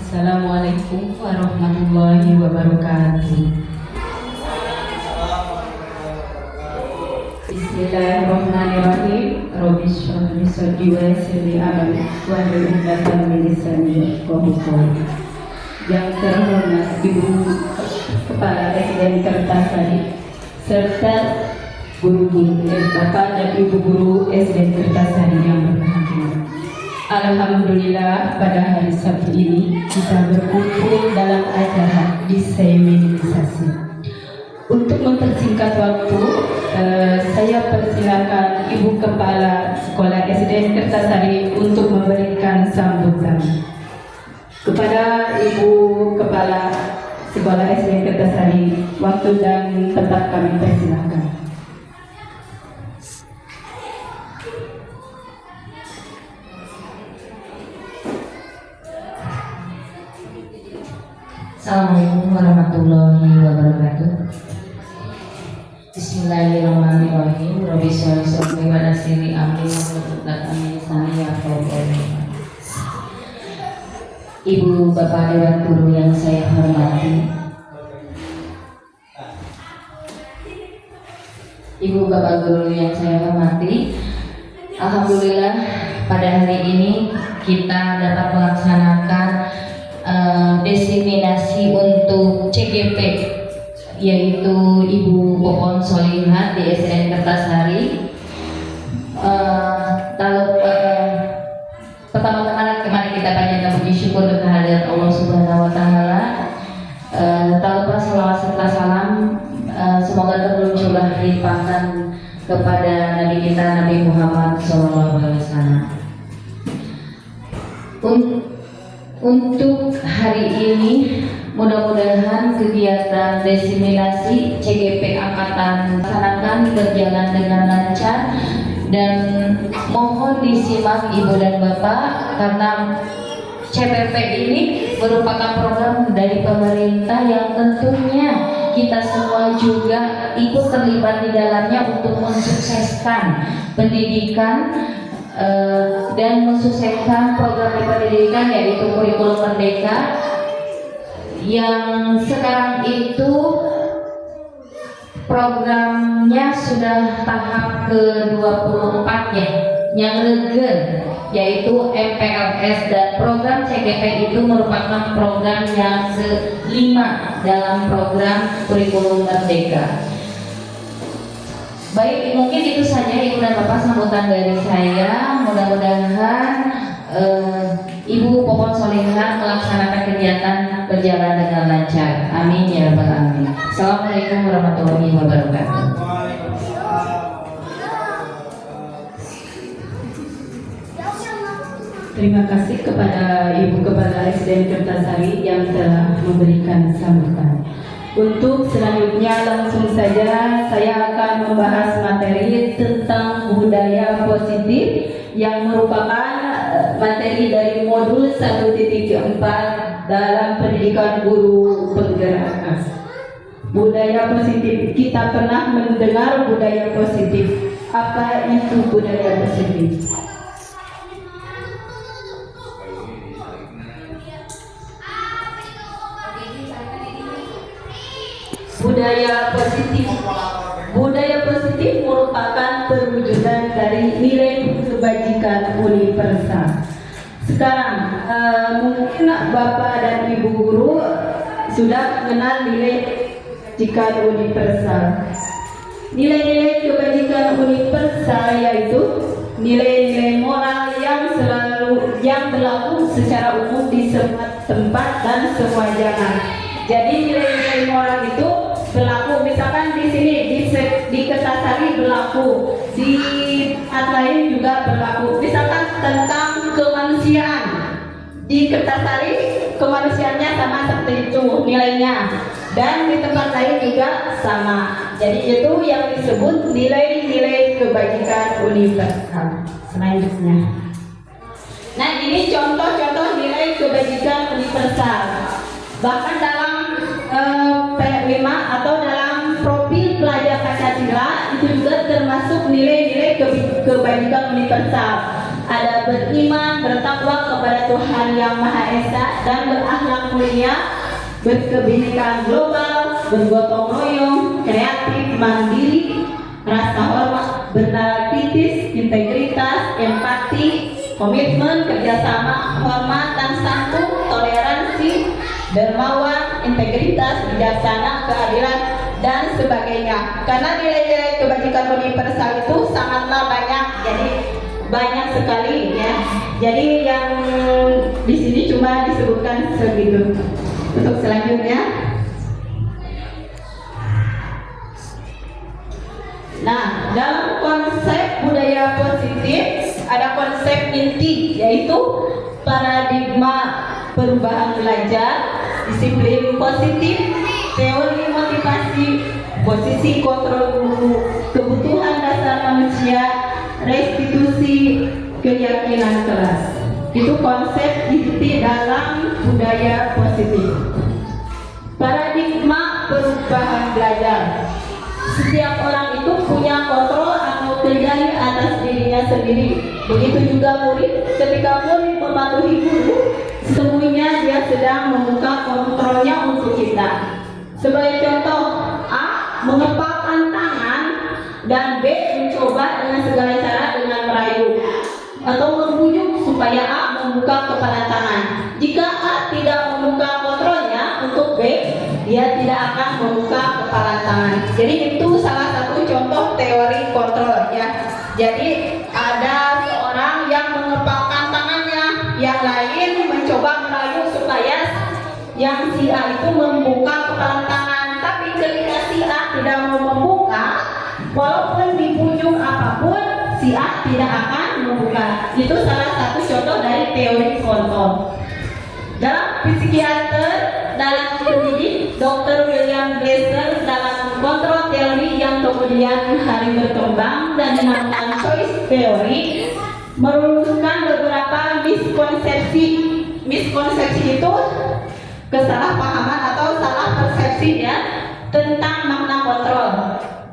Assalamualaikum warahmatullahi wabarakatuh. Bismillahirrahmanirrahim. Rabbi shrah li sadri wa yassir li amri wahlul 'uqdatam min lisani yafqahu qawli. Yang terhormat Ibu Kepala Residen Kertasari serta guru-guru Bapak dan Ibu Guru Residen Kertasari yang berbahagia. Alhamdulillah pada hari Sabtu ini kita berkumpul dalam acara diseminisasi. Untuk mempersingkat waktu, saya persilakan Ibu Kepala Sekolah SDN Kertasari untuk memberikan sambutan. Kepada Ibu Kepala Sekolah SDN Kertasari, waktu dan tempat kami persilakan. Assalamualaikum warahmatullahi wabarakatuh. Bismillahirrahmanirrahim. Rabbi sholli sholli wa nasiri amri wa uqdatam min lisani yafqahu qawli. Ibu Bapak Dewan Guru yang saya hormati, Ibu Bapak Guru yang saya hormati, alhamdulillah pada hari ini kita dapat melaksanakan diseminasi untuk CGP, yaitu Ibu Popon Solihat di SDN Kertasari. Pertama-tama kemarin kita panjatkan puji syukur kehadirat Allah Subhanahu Wa Taala. Tak lupa salawat serta salam semoga tercurah limpahkan kepada Nabi kita Nabi Muhammad SAW. Untuk hari ini mudah-mudahan kegiatan diseminasi CGP Angkatan laksanakan berjalan dengan lancar dan mohon disimak Ibu dan Bapak karena CPP ini merupakan program dari pemerintah yang tentunya kita semua juga ikut terlibat di dalamnya untuk mensukseskan pendidikan dan mensukseskan program pendidikan yaitu kurikulum merdeka yang sekarang itu programnya sudah tahap ke-24 ya, yang regen yaitu MPLS, dan program CGP itu merupakan program yang ke-5 dalam program kurikulum merdeka. Baik, mungkin itu saja Ibu dan Bapak sambutan dari saya. Mudah-mudahan Ibu Popon Solihat melaksanakan kegiatan berjalan dengan lancar. Amin ya rabbal alamin. Assalamualaikum warahmatullahi wabarakatuh. Terima kasih kepada Ibu Kepala SDN Kertasari yang telah memberikan sambutan. Untuk selanjutnya langsung saja saya akan membahas materi tentang budaya positif yang merupakan materi dari modul 1.4 dalam pendidikan guru penggerak. Budaya positif, kita pernah mendengar budaya positif. Apa itu budaya positif? Budaya positif merupakan perwujudan dari nilai kebajikan universal. Sekarang mungkin Bapak dan Ibu guru sudah mengenal nilai kebajikan universal. Nilai-nilai kebajikan universal yaitu nilai-nilai moral yang berlaku secara umum di semua tempat dan semua zaman. Jadi nilai-nilai moral itu berlaku, misalkan di sini di Kertasari berlaku, di tempat lain juga berlaku. Misalkan tentang kemanusiaan, di Kertasari kemanusiaannya sama seperti itu nilainya, dan di tempat lain juga sama. Jadi itu yang disebut nilai-nilai kebajikan universal. Selanjutnya, nah ini contoh-contoh nilai kebajikan universal. Bahkan dalam P5 atau dalam profil pelajar Pancasila itu juga termasuk nilai-nilai kebajikan universal. Ada beriman, bertakwa kepada Tuhan Yang Maha Esa, dan berakhlak mulia, berkebinekaan global, bergotong royong, kreatif, mandiri, rasa hormat, bernalar kritis, integritas, empati, komitmen, kerjasama, hormat dan santun, toleransi, dermawan, integritas, bijaksana, keadilan, dan sebagainya. Karena nilai-nilai kebajikan universal itu sangatlah banyak, jadi banyak sekali ya. Jadi yang di sini cuma disebutkan segitu. Untuk selanjutnya, nah, dalam konsep budaya positif ada konsep inti, yaitu paradigma perubahan belajar, disiplin positif, teori motivasi, posisi kontrol guru, kebutuhan dasar manusia, restitusi keyakinan kelas. Itu konsep inti dalam budaya positif. Paradigma perubahan belajar. Setiap orang itu punya kontrol atau kendali atas dirinya sendiri. Begitu juga murid, ketika murid mematuhi guru, sesungguhnya dia sedang membuka kontrolnya untuk kita. Sebagai contoh, A mengepalkan tangan dan B mencoba dengan segala cara dengan merayu atau membujuk supaya A membuka kepala tangan. Jika A tidak membuka kontrolnya untuk B, dia tidak akan membuka kepala tangan. Jadi itu salah satu contoh teori kontrol ya. Jadi ada seorang yang mengepalkan tangannya, yang lain mencoba merayu supaya yang si A itu membuka kepala tangan. Tapi ketika si A tidak mau membuka, walaupun dibujuk apapun, si A tidak akan membuka. Itu salah satu contoh dari teori kontrol. Dalam psikiater, dalam pendidik, Dr. William Glasser dalam kontrol teori yang kemudian hari berkembang dan dinamakan choice theory, merumuskan beberapa miskonsepsi. Miskonsepsi itu kesalahpahaman atau salah persepsi ya tentang makna kontrol.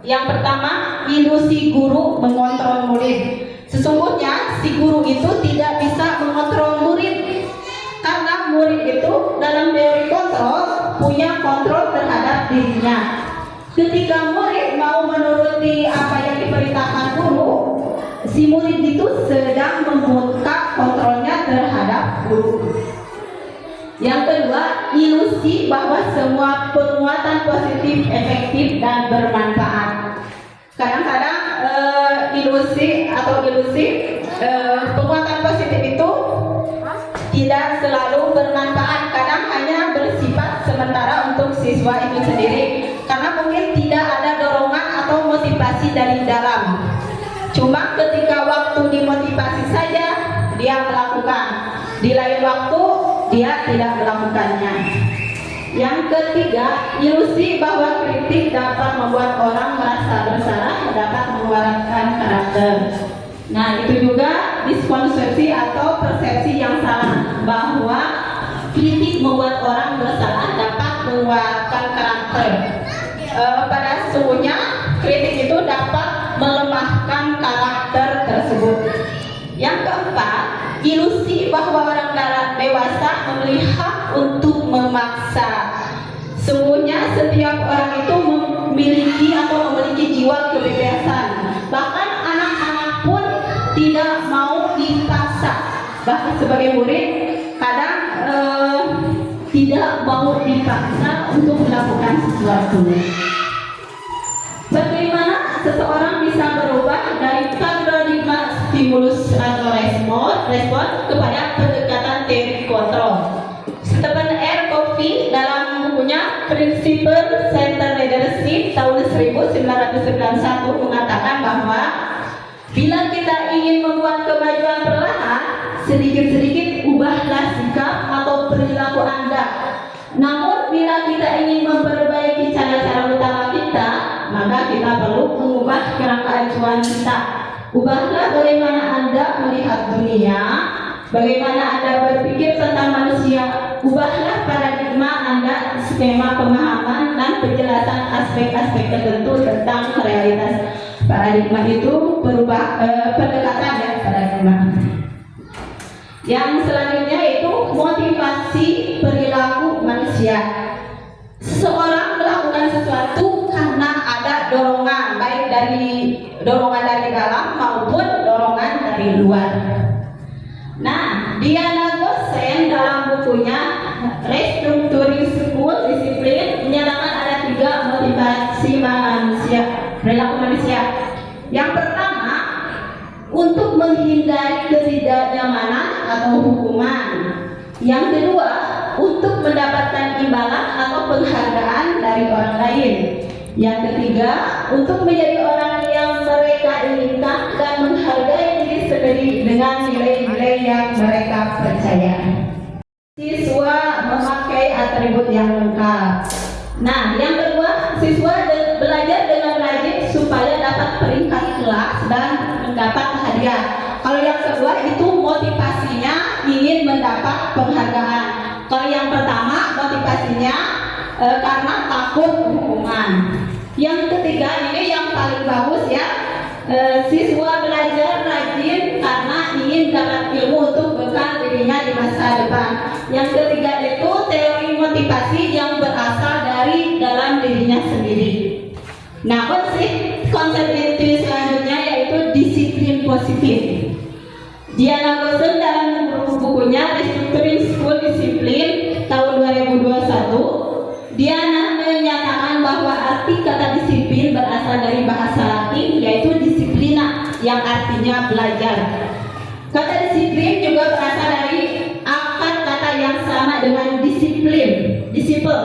Yang pertama, ilusi guru mengontrol murid. Sesungguhnya si guru itu tidak bisa mengontrol murid, karena murid itu dalam teori kontrol punya kontrol terhadap dirinya. Ketika murid mau menuruti apa yang diperintahkan guru, si murid itu sedang membuka kontrolnya terhadap guru. Yang kedua, ilusi bahwa semua penguatan positif efektif dan bermanfaat. Kadang-kadang ilusi penguatan positif itu tidak selalu bermanfaat, kadang hanya bersifat sementara untuk siswa itu sendiri, karena mungkin tidak ada dorongan atau motivasi dari dalam. Cuma ketika waktu dimotivasi saja dia melakukan, di lain waktu dia tidak melakukannya. Yang ketiga, ilusi bahwa kritik dapat membuat orang merasa bersalah, dapat mengeluarkan karakter. Nah, itu juga miskonsepsi atau persepsi yang salah, bahwa kritik membuat orang bersalah, dapat mengeluarkan karakter. Pada sesungguhnya kritik itu dapat melemahkan karakter tersebut. Yang keempat, ilusi bahwa orang dewasa memiliki hak untuk memaksa. Sesungguhnya setiap orang itu memiliki jiwa kebebasan. Bahkan anak-anak pun tidak mau dipaksa. Bahkan sebagai murid kadang tidak mau dipaksa untuk melakukan sesuatu. Bagaimana seseorang bisa berubah dari paradigma stimulus atau respon kepada pendekatan teori kontrol? Stephen R. Covey dalam bukunya Principle Center Leadership tahun 1991 mengatakan bahwa bila kita ingin membuat kemajuan perlahan, sedikit-sedikit ubahlah sikap atau perilaku Anda. Namun bila kita ingin memperbaiki cara-cara utama kita, maka kita perlu mengubah kerangka acuan kita. Ubahlah bagaimana Anda melihat dunia, bagaimana Anda berpikir tentang manusia. Ubahlah paradigma Anda, skema pemahaman dan penjelasan aspek-aspek tertentu tentang realitas. Paradigma itu pendekatan dari paradigma. Yang selanjutnya itu motivasi perilaku manusia. Seseorang melakukan sesuatu karena ada dorongan, baik dari dorongan dari dalam maupun dorongan dari luar. Nah, Diana Gosen dalam bukunya Restructuring School Discipline menyatakan ada 3 motivasi manusia, perilaku manusia. Yang pertama, untuk menghindari ketidaknyamanan atau hukuman. Yang kedua, untuk mendapatkan imbalan atau penghargaan dari orang lain. Yang ketiga, untuk menjadi orang yang mereka inginkan dan menghargai diri sendiri dengan nilai-nilai yang mereka percaya. Siswa memakai atribut yang lengkap. Nah, yang kedua, siswa belajar dengan rajin supaya dapat peringkat kelas dan mendapat hadiah. Kalau yang kedua itu motivasinya ingin mendapat penghargaan. Kalau yang pertama motivasinya karena takut hukuman. Yang ketiga ini yang paling bagus ya, siswa belajar rajin karena ingin dapat ilmu untuk bekal dirinya di masa depan. Yang ketiga itu teori motivasi yang berasal dari dalam dirinya sendiri. Nah, konsep itu selanjutnya yaitu disiplin positif. Diana Gosen dalam bukunya Restructuring School Discipline tahun 2021, Diana menyatakan bahwa arti kata disiplin berasal dari bahasa Latin yaitu disiplina yang artinya belajar. Kata disiplin juga berasal dari akar kata yang sama dengan disiplin, disciple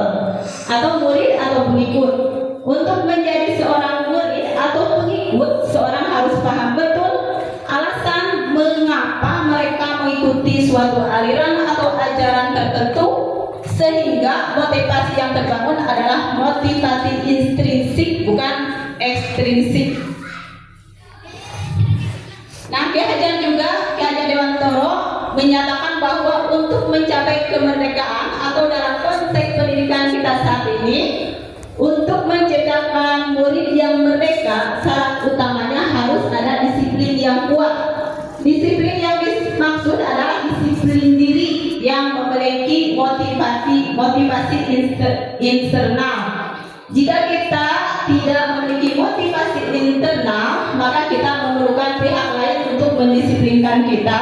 atau murid atau pengikut. Untuk menjadi seorang murid atau pengikut, seorang harus paham betul alasan mengapa mereka mengikuti suatu aliran atau ajaran tertentu, sehingga motivasi yang terbangun adalah motivasi intrinsik bukan ekstrinsik. Nah, Ki Hajar Dewantoro menyatakan bahwa untuk mencapai kemerdekaan atau dalam konteks pendidikan kita saat ini, untuk menciptakan murid yang merdeka, syarat utamanya harus ada disiplin yang kuat. Disiplin yang dimaksud adalah disiplin diri yang memiliki motivasi internal. Jika kita tidak memiliki motivasi internal, maka kita memerlukan pihak lain untuk mendisiplinkan kita,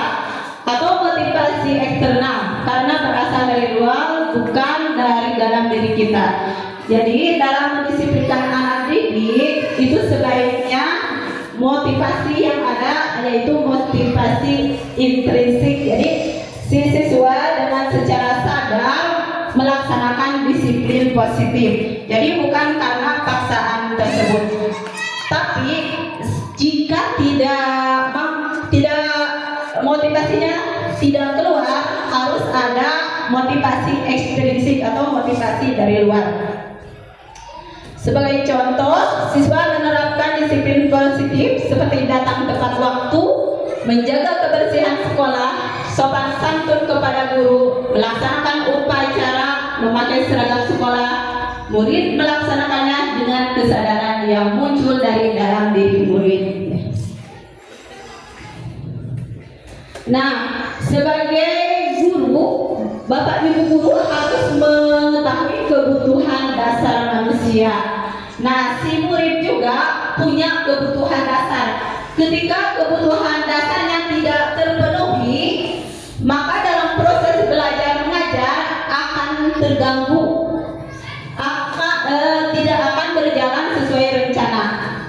atau motivasi eksternal karena berasal dari luar bukan dari dalam diri kita. Jadi dalam mendisiplinkan anak didik itu sebaiknya motivasi yang ada yaitu motivasi intrinsik. Jadi si siswa dengan secara sadar melaksanakan disiplin positif. Jadi bukan karena paksaan tersebut. Tapi jika tidak motivasinya tidak keluar, harus ada motivasi ekstrinsik atau motivasi dari luar. Sebagai contoh, siswa menerapkan disiplin positif seperti datang tepat waktu, menjaga kebersihan sekolah, sopan santun kepada guru, melaksanakan upacara, memakai seragam sekolah. Murid melaksanakannya dengan kesadaran yang muncul dari dalam diri murid. Nah, sebagai guru, Bapak Ibu guru harus mengetahui kebutuhan dasar manusia. Nah, si murid juga punya kebutuhan dasar. Ketika kebutuhan dasarnya tidak terpenuhi, maka dalam proses belajar mengajar akan terganggu, tidak akan berjalan sesuai rencana.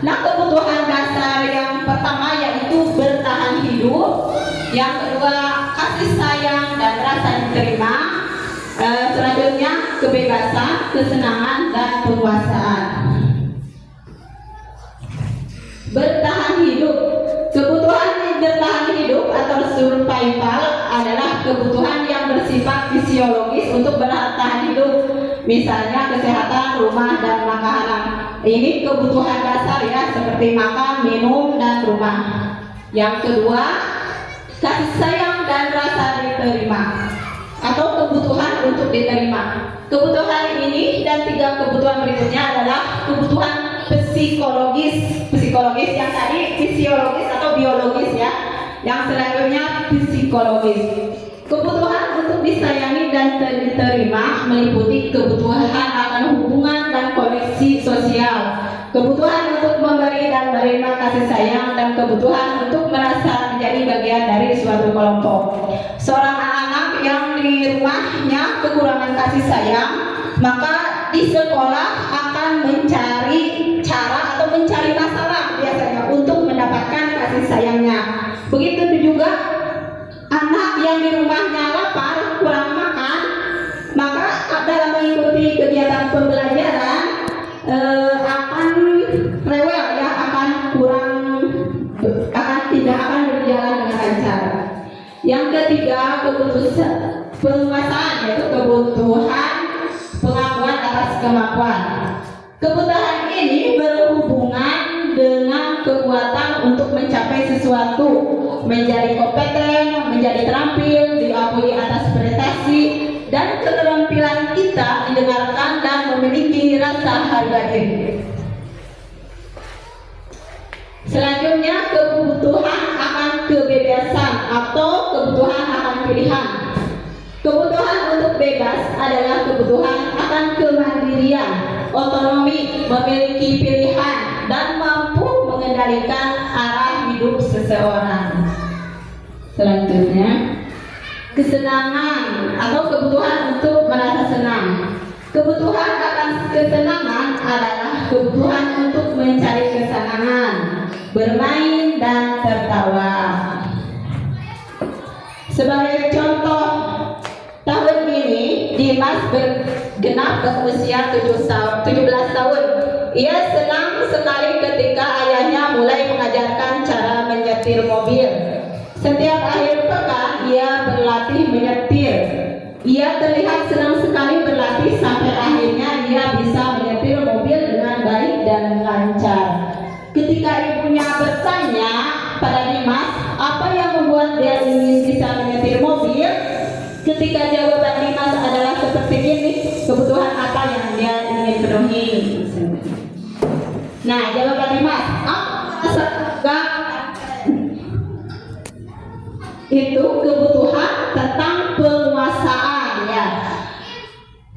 Nah, kebutuhan dasar yang pertama yaitu bertahan hidup, yang kedua kasih sayang dan rasa diterima, selanjutnya kebebasan, kesenangan dan penguasaan. Bertahan hidup, kebutuhan bertahan hidup atau survival adalah kebutuhan yang bersifat fisiologis untuk bertahan hidup, misalnya kesehatan, rumah dan makanan. Ini kebutuhan dasar ya, seperti makan, minum dan rumah. Yang kedua, kasih sayang dan rasa diterima atau kebutuhan untuk diterima. Kebutuhan ini dan 3 kebutuhan berikutnya adalah kebutuhan psikologis yang tadi fisiologis atau biologis ya. Yang selanjutnya psikologis. Kebutuhan untuk disayangi dan diterima meliputi kebutuhan akan hubungan dan koneksi sosial, kebutuhan untuk memberi dan menerima kasih sayang, dan kebutuhan untuk merasa menjadi bagian dari suatu kelompok. Seorang anak yang di rumahnya kekurangan kasih sayang, maka di sekolah akan mencari cara atau mencari masalah biasanya untuk mendapatkan kasih sayangnya. Begitu juga anak yang di rumahnya lapar, kurang makan, maka dalam mengikuti kegiatan pembelajaran akan rewel ya, akan tidak akan berjalan dengan lancar. Yang ketiga, penguasaan, yaitu kebutuhan pengakuan atas kemampuan. Kebutuhan ini berhubungan dengan kekuatan untuk mencapai sesuatu, menjadi kompeten, menjadi terampil, diakui atas prestasi, dan keterampilan kita didengarkan dan memiliki rasa harga diri. Selanjutnya, kebutuhan akan kebebasan atau kebutuhan akan pilihan. Kebutuhan untuk bebas adalah kebutuhan akan kemandirian, otonomi, memiliki pilihan, dan mampu mengendalikan arah hidup seseorang. Selanjutnya, kesenangan atau kebutuhan untuk merasa senang. Kebutuhan akan kesenangan adalah kebutuhan untuk mencari kesenangan, bermain, dan tertawa. Sebagai contoh, tahun ini Dimas bergenap berusia 17 tahun. Ia senang sekali ketika ayahnya mulai mengajarkan cara menyetir mobil. Setiap akhir pekan ia berlatih menyetir. Ia terlihat senang sekali berlatih sampai akhirnya ia bisa menyetir mobil dengan baik dan lancar. Ketika ibunya bertanya pada Dimas apa yang membuat dia ingin bisa menyetir mobil, ketika jawaban Dimas adalah seperti ini, kebutuhan apa yang dia ingin penuhi? Nah, jawaban Dimas, itu kebutuhan tentang penguasaan ya.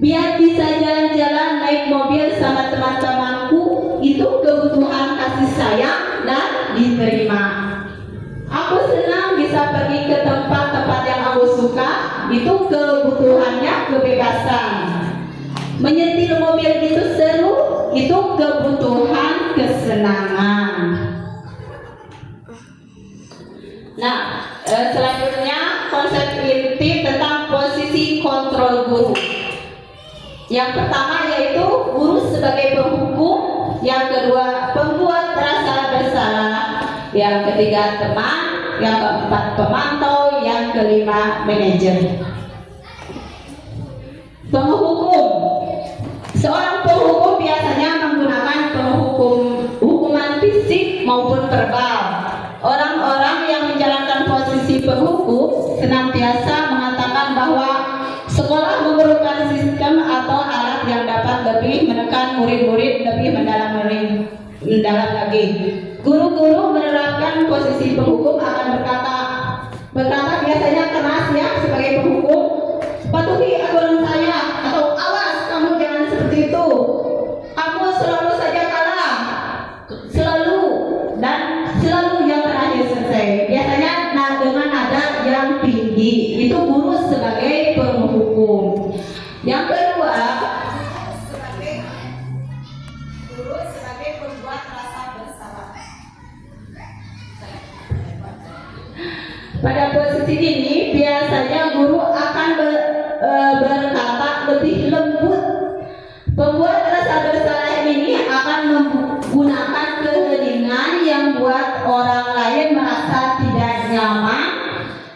Biar bisa jalan-jalan naik mobil sama teman-temanku, itu kebutuhan kasih sayang dan diterima. Aku senang bisa pergi ke tempat-tempat yang aku suka, itu kebutuhannya kebebasan. Menyetir mobil itu seru, itu kebutuhan kesenangan. Nah, selanjutnya konsep inti tentang posisi kontrol guru. Yang pertama yaitu guru sebagai penghukum, yang kedua pembuat rasa bersalah, yang ketiga teman, yang keempat pemantau, yang kelima manajer. Penghukum. Seorang penghukum biasanya menggunakan hukuman fisik maupun verbal. Orang-orang yang menjalankan posisi penghukum senantiasa mengatakan bahwa sekolah memerlukan sistem atau alat yang dapat lebih menekan murid-murid lebih mendalam lagi. Guru-guru menerapkan posisi penghukum akan berkata biasanya keras ya sebagai penghukum, patuhi aturan saya, atau awas kamu jangan seperti itu, kamu selalu saja kalah, selalu yang terakhir selesai. Biasanya dengan nada yang tinggi, itu guru sebagai penghukum. Yang kedua, guru sebagai pembuat rasa bersalah. Pada posisi ini biasanya guru akan berkata lebih lembut. Pembuat rasa bersalah ini akan menggunakan keheningan yang buat orang lain merasa tidak nyaman,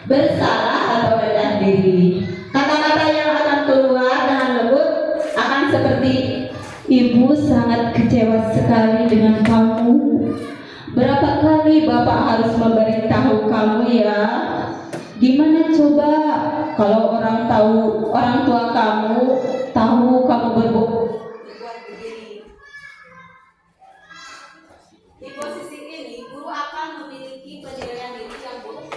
bersalah, atau rendah diri. Kata-kata yang akan keluar dengan lembut akan seperti, ibu sangat kecewa sekali dengan kamu. Berapa kali bapak harus memberitahu kamu ya? Gimana coba kalau orang tua kamu tahu kamu berbuat begini. Di posisi ini guru akan memiliki penilaian diri yang buruk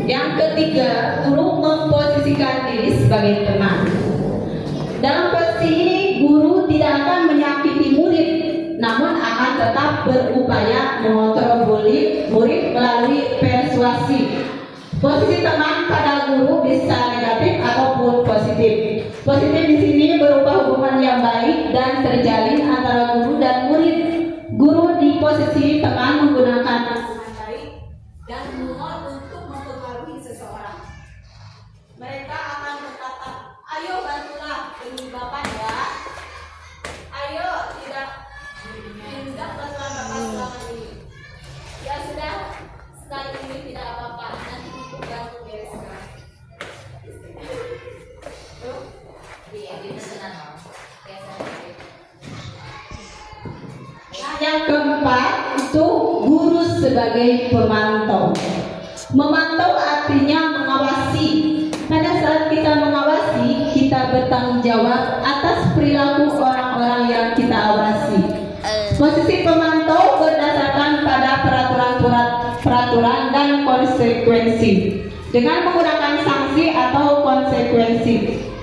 Yang ketiga, guru memposisikan diri sebagai teman. Dalam posisi ini, guru tidak akan menyakiti murid, namun akan tetap berupaya mengontrol murid melalui persuasi. Posisi teman pada guru bisa negatif ataupun positif. Positif di sini berupa hubungan yang baik dan terjalin antara guru dan murid. Guru di posisi teman menggunakan hubungan baik dan humor untuk mempengaruhi seseorang. Mereka akan berkata, ayo bantulah demi Bapak ya. Ayo tidak bantuan Bapak selama ini. Ya sudah, sekali ini tidak apa-apa. Nanti ibu bantu bereskan. Nah, yang keempat itu guru sebagai pemantau. Memantau artinya mengawasi. Pada saat kita mengawasi, kita bertanggung jawab atas perilaku orang-orang yang kita awasi. Posisi pemantau berdasarkan pada peraturan dan konsekuensi. Dengan menggunakan sanksi atau konsekuensi,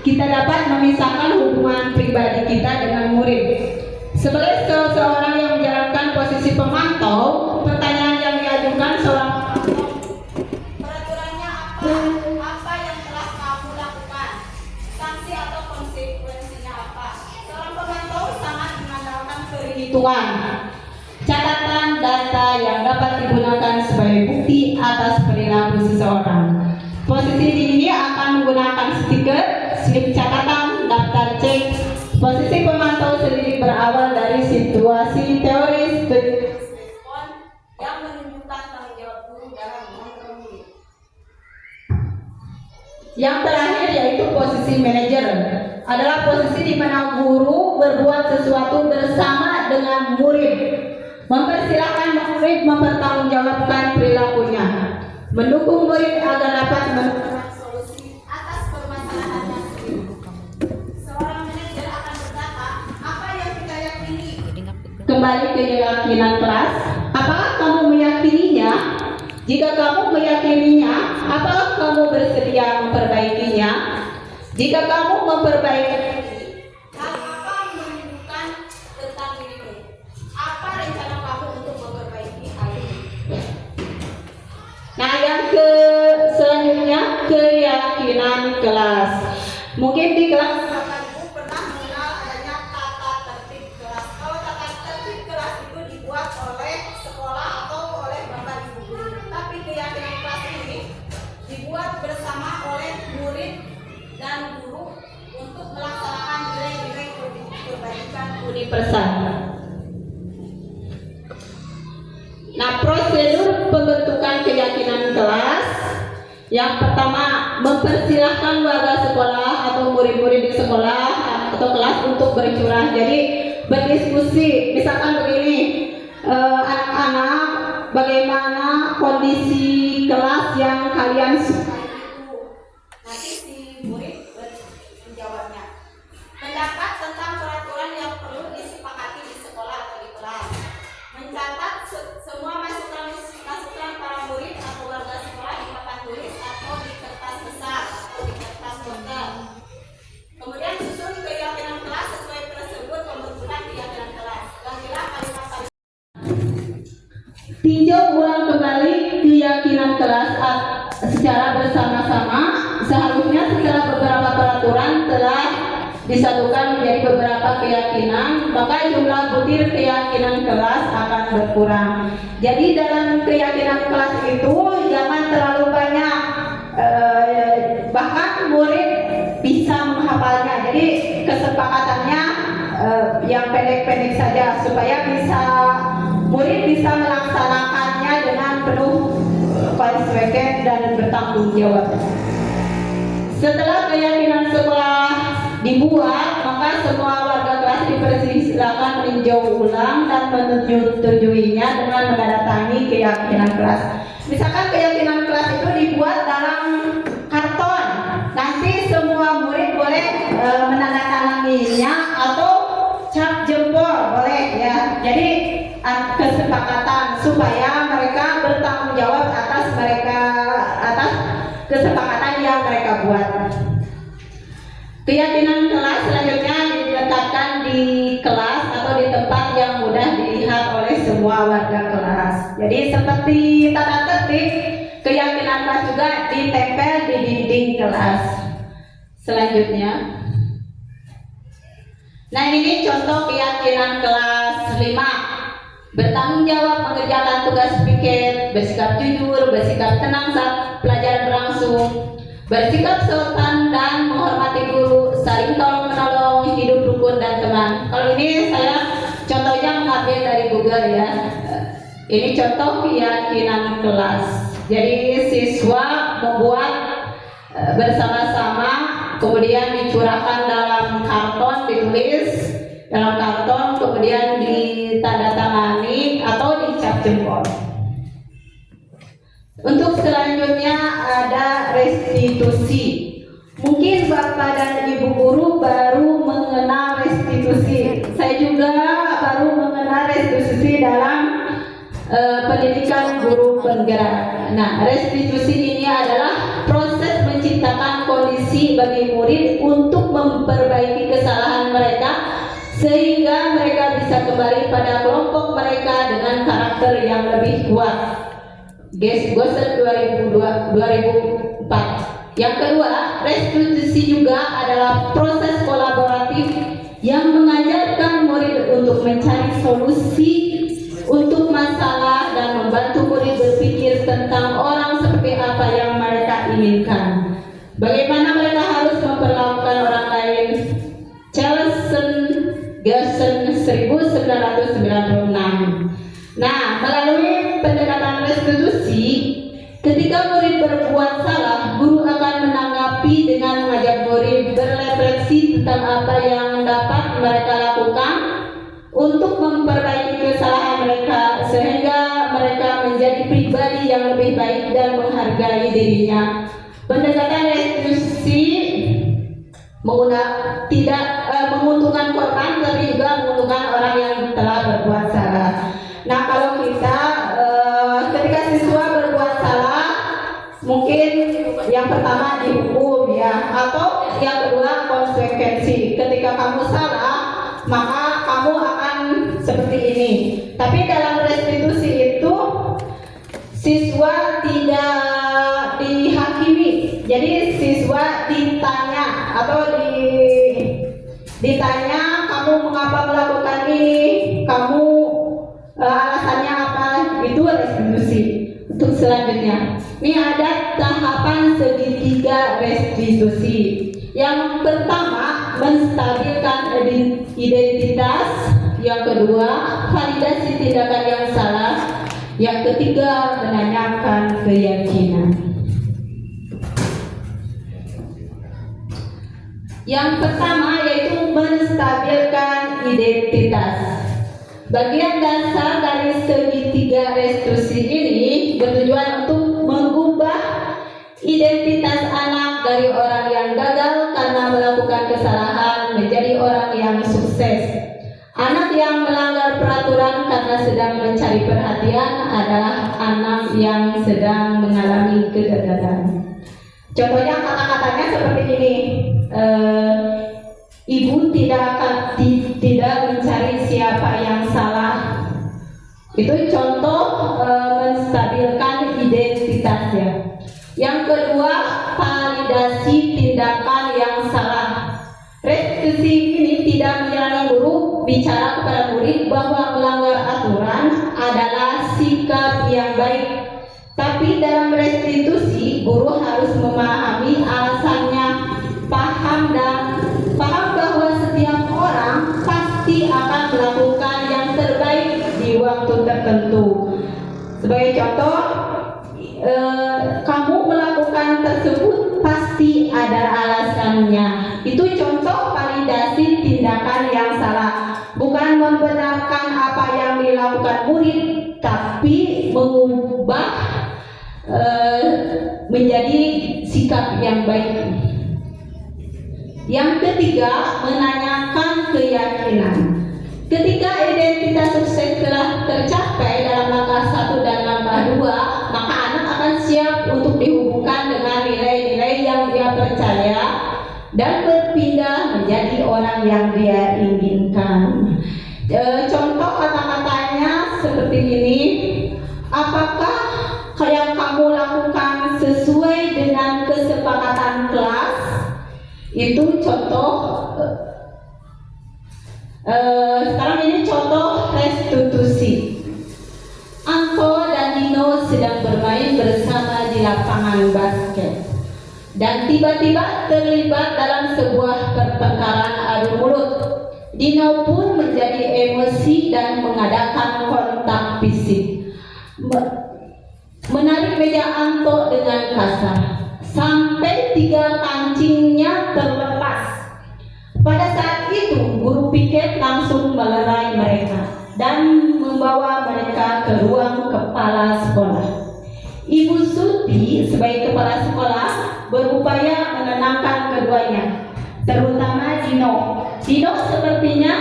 kita dapat memisahkan hubungan pribadi kita dengan murid. Sebagai seseorang yang menjalankan posisi pemantau, pertanyaan yang diajukan seorang peraturannya apa? Apa yang telah kamu lakukan? Sanksi atau konsekuensinya apa? Seorang pemantau sangat mengandalkan perhitungan, catatan data yang dapat digunakan sebagai bukti atas perilaku seseorang. Posisi ini akan menggunakan stiker, slip catatan, daftar cek. Posisi pemantau sendiri berawal dari situasi teoris respon yang menunjukkan tanggung jawab guru dalam mengontrol murid. Yang terakhir yaitu posisi manajer, adalah posisi di mana guru berbuat sesuatu bersama dengan murid, mempersilahkan murid mempertanggungjawabkan perilakunya, mendukung murid agar dapat menemukan solusi atas permasalahannya sendiri. Seorang manajer akan berkata, apa yang kita yakini? Kembali ke keyakinan kelas, apakah kamu meyakininya? Jika kamu meyakininya, apakah kamu bersedia memperbaikinya? Jika kamu memperbaiki, hal apa menunjukkan tentang dirimu? Apa rencana kamu untuk memperbaiki hal ini? Nah, yang selanjutnya keyakinan kelas. Mungkin di kelas Ibu pernah mengenal adanya tata tertib kelas. Kalau tata tertib kelas itu dibuat oleh sekolah atau oleh bapak ibu guru. Tapi keyakinan kelas ini dibuat bersama oleh murid dan guru untuk melaksanakan nilai-nilai perbaikan universal. Nah, prosedur pembentukan keyakinan kelas. Yang pertama, mempersilahkan warga sekolah atau murid-murid di sekolah atau kelas untuk bercurah. Jadi berdiskusi, misalkan begini, anak-anak, bagaimana kondisi kelas yang kalian suka itu? Nanti si murid menjawabnya. Pendapat tentang peraturan yang perlu disepakati di sekolah atau di kelas. Mencatat semua masukan para murid atau warga sekolah di papan tulis atau di kertas besar atau di kertas poster. Kemudian susun keyakinan kelas sesuai tersebut pembentukan keyakinan kelas. Gantilah kalimat-kalimat. Tinjau ulang kembali keyakinan kelas secara bersama-sama. Seharusnya setelah beberapa peraturan telah disatukan menjadi beberapa keyakinan, maka jumlah butir keyakinan kelas akan berkurang. Jadi dalam keyakinan kelas itu jangan terlalu banyak, bahkan murid bisa menghafalnya. Jadi kesepakatannya yang pendek-pendek saja supaya murid bisa melaksanakannya dengan penuh konsekuensi dan bertanggung jawab. Setelah keyakinan sekolah dibuat, maka semua warga kelas dipersilakan meninjau ulang dan menyetujuinya dengan menandatangani keyakinan kelas. Misalkan keyakinan kelas itu dibuat dalam karton, nanti semua murid boleh menandatanganinya atau cap jempol boleh ya. Jadi kesepakatan supaya mereka bertanggung jawab atas kesepakatan yang mereka buat. Keyakinan kelas selanjutnya diletakkan di kelas atau di tempat yang mudah dilihat oleh semua warga kelas. Jadi seperti tata tertib, keyakinan kelas juga ditempel di dinding kelas. Selanjutnya, nah ini contoh keyakinan kelas 5. Bertanggung jawab mengerjakan tugas piket, bersikap jujur, bersikap tenang saat pelajaran berlangsung, bersikap sopan dan menghormati guru, saling tolong menolong, hidup rukun dan teman. Kalau ini saya contohnya mengambil dari Google ya. Ini contoh keyakinan kelas. Jadi siswa membuat bersama-sama, kemudian dicurahkan dalam karton, ditulis dalam karton, kemudian ditandatangani atau dicap jempol. Untuk selanjutnya ada restitusi. Mungkin Bapak dan Ibu guru baru mengenal restitusi. Saya juga baru mengenal restitusi dalam pendidikan guru penggerak. Nah, restitusi ini adalah proses menciptakan kondisi bagi murid untuk memperbaiki kesalahan mereka sehingga mereka bisa kembali pada kelompok mereka dengan karakter yang lebih kuat. Gosen 2004. Yang kedua, restitusi juga adalah proses kolaboratif yang mengajarkan murid untuk mencari solusi untuk masalah dan membantu murid berpikir tentang orang seperti apa yang mereka inginkan. Bagaimana mereka harus memperlakukan orang lain. Gerson 1996. Nah, melalui pendekatan restitusi, ketika murid berbuat salah, guru akan menanggapi dengan mengajak murid berefleksi tentang apa yang dapat mereka lakukan untuk memperbaiki kesalahan mereka sehingga mereka menjadi pribadi yang lebih baik dan menghargai dirinya. Pendekatan restitusi tidak menguntungkan korban, tapi juga menguntungkan orang yang telah berbuat salah. Nah, kalau kita ketika siswa berbuat salah, mungkin yang pertama dihukum ya, atau yang kedua konsekuensi. Ketika kamu salah, maka kamu akan seperti ini. Tapi dalam restitusi itu siswa tidak dihakimi. Jadi siswa ditanya atau ditanya, kamu mengapa melakukan ini, kamu alasannya apa, itu restitusi. Untuk selanjutnya, ini ada tahapan segitiga restitusi. Yang pertama, menstabilkan identitas. Yang kedua, validasi tindakan yang salah. Yang ketiga, menanyakan keyakinan. Yang pertama yaitu menstabilkan identitas. Bagian dasar dari segitiga restitusi ini bertujuan untuk mengubah identitas anak dari orang yang gagal karena melakukan kesalahan menjadi orang yang sukses. Anak yang melanggar peraturan karena sedang mencari perhatian adalah anak yang sedang mengalami kegagalan. Contohnya kata-katanya seperti ini. Ibu tidak mencari siapa yang salah. Itu contoh menstabilkan identitasnya. Yang kedua, validasi tindakan yang salah. Restitusi ini tidak menyerang guru bicara kepada murid bahwa melanggar aturan adalah sikap yang baik. Tapi dalam restitusi, guru harus memahami alasannya, paham bahwa setiap orang pasti akan melakukan yang terbaik di waktu tertentu. Sebagai contoh, kamu melakukan tersebut pasti ada alasannya. Itu contoh validasi tindakan yang salah. Bukan membenarkan apa yang dilakukan murid, tapi mengubah menjadi sikap yang baik. Yang ketiga, menanyakan keyakinan. Ketika identitas sukses telah tercapai dalam langkah 1 dan langkah 2, maka anak akan siap untuk dihubungkan dengan nilai dan berpindah menjadi orang yang dia inginkan. Contoh kata-katanya seperti ini. Apakah yang kamu lakukan sesuai dengan kesepakatan kelas? Itu contoh. Sekarang ini contoh restitusi. Anto dan Dino sedang bermain bersama di lapangan basket dan tiba-tiba terlibat dalam sebuah pertengkaran adu mulut. Dino pun menjadi emosi dan mengadakan kontak fisik, menarik meja Anto dengan kasar sampai 3 kancingnya terlepas. Pada saat itu guru piket langsung melerai mereka dan membawa mereka ke ruang kepala sekolah. Ibu Suti sebagai kepala sekolah berupaya menenangkan keduanya, terutama Dino. Dino, sepertinya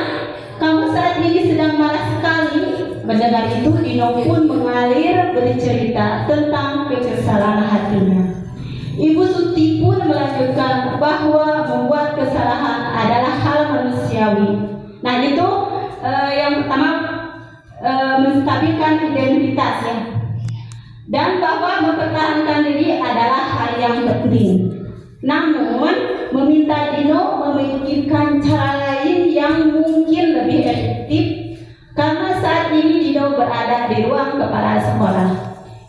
kamu saat ini sedang marah sekali. Mendengar itu, Dino pun mengalir bercerita tentang kekesalan hatinya. Ibu Suti pun melanjutkan bahwa membuat kesalahan adalah hal manusiawi. Nah, itu yang pertama, menstabilkan identitas ya. Dan bahwa mempertahankan diri adalah hal yang penting. Namun, meminta Dino memikirkan cara lain yang mungkin lebih efektif karena saat ini Dino berada di ruang kepala sekolah.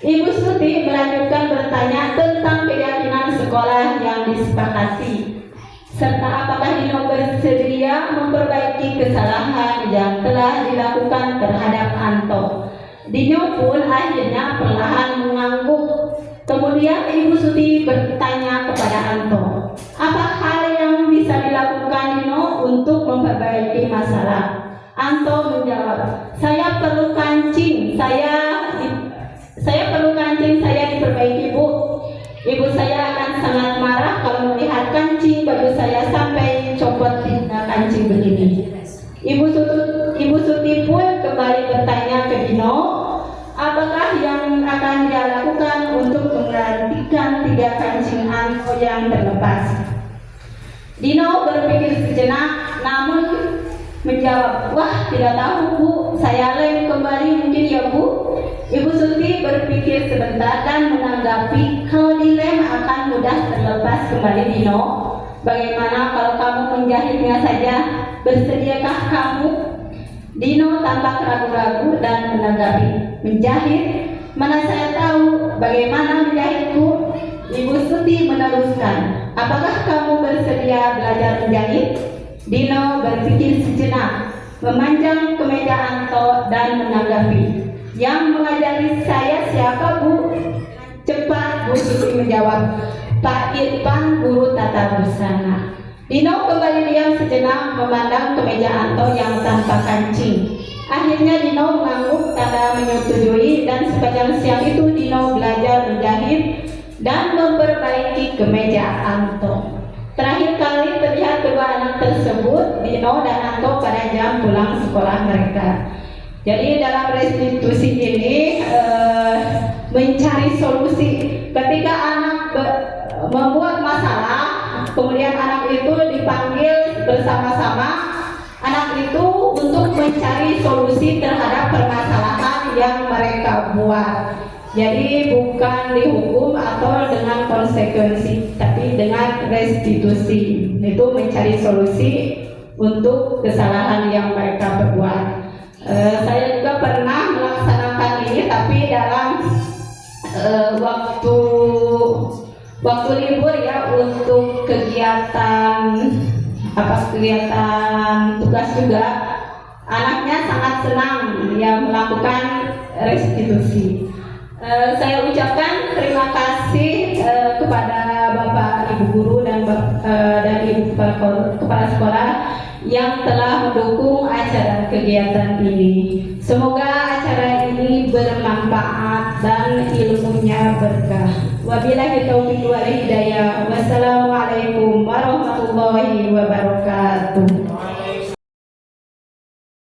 Ibu Suti melanjutkan bertanya tentang keyakinan sekolah yang disepakati, serta apakah Dino bersedia memperbaiki kesalahan yang telah dilakukan terhadap Anto. Dino pun akhirnya perlahan mengangguk. Kemudian Ibu Suti bertanya kepada Anto, apa hal yang bisa dilakukan Dino untuk memperbaiki masalah? Anto menjawab, saya perlu kancing saya diperbaiki, Bu. Ibu saya akan sangat marah kalau melihat kancing baju saya sampai copot kancing begini. Ibu Suti pun kembali bertanya ke Dino, apakah yang akan dia lakukan untuk menggantikan 3 kancing Anto yang terlepas. Dino berpikir sejenak, namun menjawab, wah tidak tahu Bu, saya lem kembali mungkin ya Bu. Ibu Suti berpikir sebentar dan menanggapi, kalau dilem akan mudah terlepas kembali Dino. Bagaimana kalau kamu menjahitnya saja? Bersediakah kamu? Dino tampak ragu-ragu dan menanggapi, menjahit? Mana saya tahu bagaimana menjahitku? Ibu Suti meneruskan, apakah kamu bersedia belajar menjahit? Dino berpikir sejenak, memanjang kemeja Anto dan menanggapi, yang mengajari saya siapa Bu? Cepat Bu Suti menjawab, Pak Irfan, guru tata busana. Dino kembali diam sejenak memandang kemeja Anto yang tanpa kancing. Akhirnya Dino mengangguk tanda menyetujui dan sepanjang siang itu Dino belajar menjahit dan memperbaiki kemeja Anto. Terakhir kali terlihat kedua anak tersebut, Dino dan Anto, pada jam pulang sekolah mereka. Jadi dalam restitusi ini mencari solusi. Ketika anak membuat masalah, kemudian anak itu dipanggil bersama-sama, anak itu untuk mencari solusi terhadap permasalahan yang mereka buat. Jadi bukan dihukum atau dengan konsekuensi, tapi dengan restitusi. Itu mencari solusi untuk kesalahan yang mereka perbuat. Saya juga pernah melaksanakan ini, tapi dalam waktu libur ya, untuk kegiatan tugas juga. Anaknya sangat senang ya melakukan restitusi. Saya ucapkan terima kasih kepada Bapak Ibu guru dan Ibu kepala sekolah yang telah mendukung acara kegiatan ini. Semoga acara ini bermanfaat dan ilmunya berkah. Wabillahi taufiq wal hidayah.